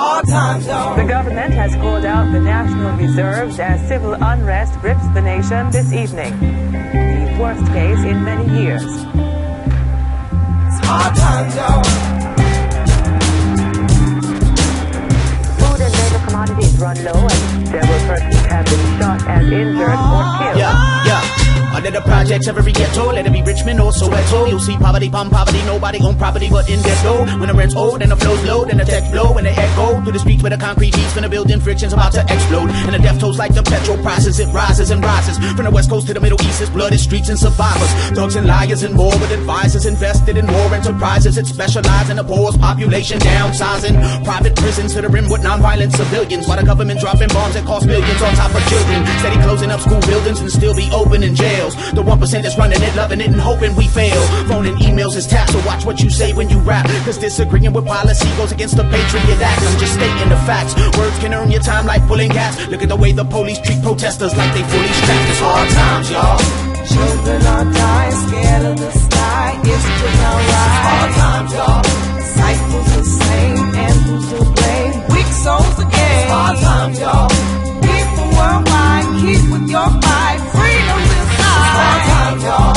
hard times, y'all. The government has called out the national reserves as civil unrest grips the nation this evening. The worst case in many years. It's hard times, y'all. Food and major commodities run low and several persons have been shot and injured or killed. Yeah. Under the projects of every ghetto, let it be Richmond or Soweto. You'll see poverty, bomb poverty, nobody own property but in ghetto. When the rent's old and the flow's low, then the tech blow and the echo through the streets where the concrete beats from the building friction's about to explode. And the death tolls like the petrol prices, it rises and rises. From the west coast to the middle east, it's blood, it's streets and survivors. Thugs and liars and more with advisors invested in war enterprises. It specializes in the poor's population downsizing. Private prisons to the rim with non-violent civilians. While the government dropping bombs that cost millions on top of children. Steady closing up school buildings and still be open in jails. The 1% that's running it, loving it, and hoping we fail. Phone and emails is tapped, so watch what you say when you rap. Cause disagreeing with policy goes against the Patriot Act. I'm just stating the facts. Words can earn your time like pulling gas. Look at the way the police treat protesters like they fully strapped. It's hard times, y'all. Children are dying, scared of the sky. It's just alright. Hard times, y'all. Cycles the same, and who's to blame? Weak souls again. Hard times, y'all. People worldwide, keep with your fight. Freedom inside. Hard times, y'all.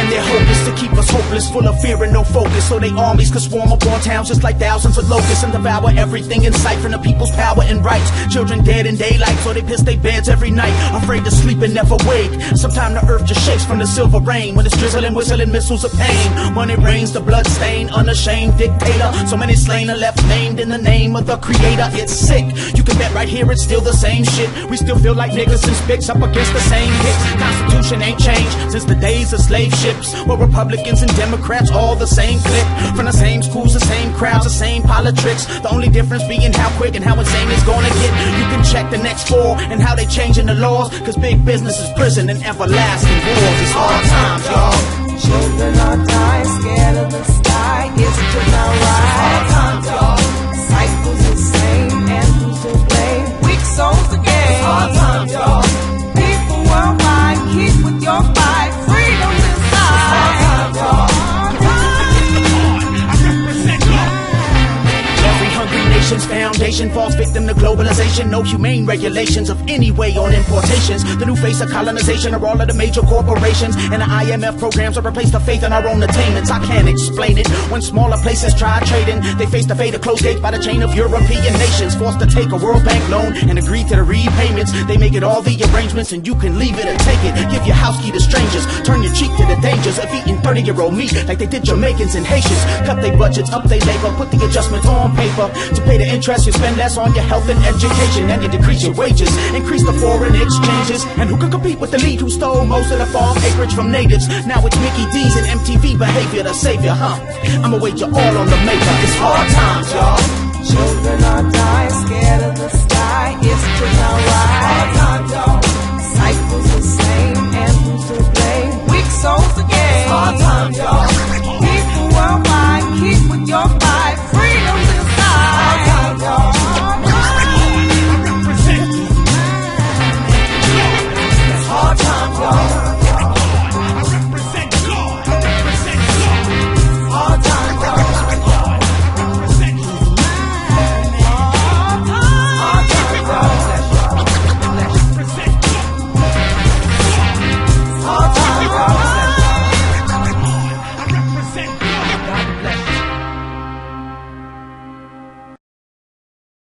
Their hope is to keep us hopeless, full of fear and no focus. So they armies could swarm upon towns just like thousands of locusts and devour everything in sight from the people's power and rights. Children dead in daylight, so they piss their beds every night, afraid to sleep and never wake. Sometimes the earth just shakes from the silver rain when it's drizzling, whistling missiles of pain. When it rains, the blood stain, unashamed dictator. So many slain are left maimed in the name of the creator. It's sick. You can bet right here it's still the same shit. We still feel like niggas and spicks up against the same hits. Constitution ain't changed since the days of slave ships. Well, Republicans and Democrats all the same clique. From the same schools, the same crowds, the same politics. The only difference being how quick and how insane it's gonna get. You can check the next four and how they changing the laws. Cause big business is prison and everlasting wars. It's hard times, y'all. Children are dying, scared of the sky. It's just alright. Hard times, y'all. Cycles the same, and who's to blame? Weak souls again. Hard times, y'all. People worldwide, keep with your fight. Freedom inside. Hard times, y'all. Nation's foundation falls victim to globalization. No humane regulations of any way on importations. The new face of colonization are all of the major corporations. And the IMF programs have replaced the faith in our own attainments. I can't explain it. When smaller places try trading, they face the fate of closed gates by the chain of European nations. Forced to take a World Bank loan and agree to the repayments. They make it all the arrangements and you can leave it or take it. Give your house key to strangers. Turn your cheek to the dangers of eating 30-year-old meat like they did Jamaicans and Haitians. Cut their budgets, up their labor, put the adjustments on paper. To pay the interest, you spend less on your health and education, and you decrease your wages, increase the foreign exchanges. And who can compete with the lead who stole most of the farm acreage from natives? Now it's Mickey D's and MTV behavior to save you, huh? I'ma wager all on the maker. It's hard times, y'all. Children are dying, scared of the sky. It's just alright. Hard times, y'all. Cycles the same, and who's to blame? Weak souls again. Hard times, y'all. People worldwide, keep with your fight.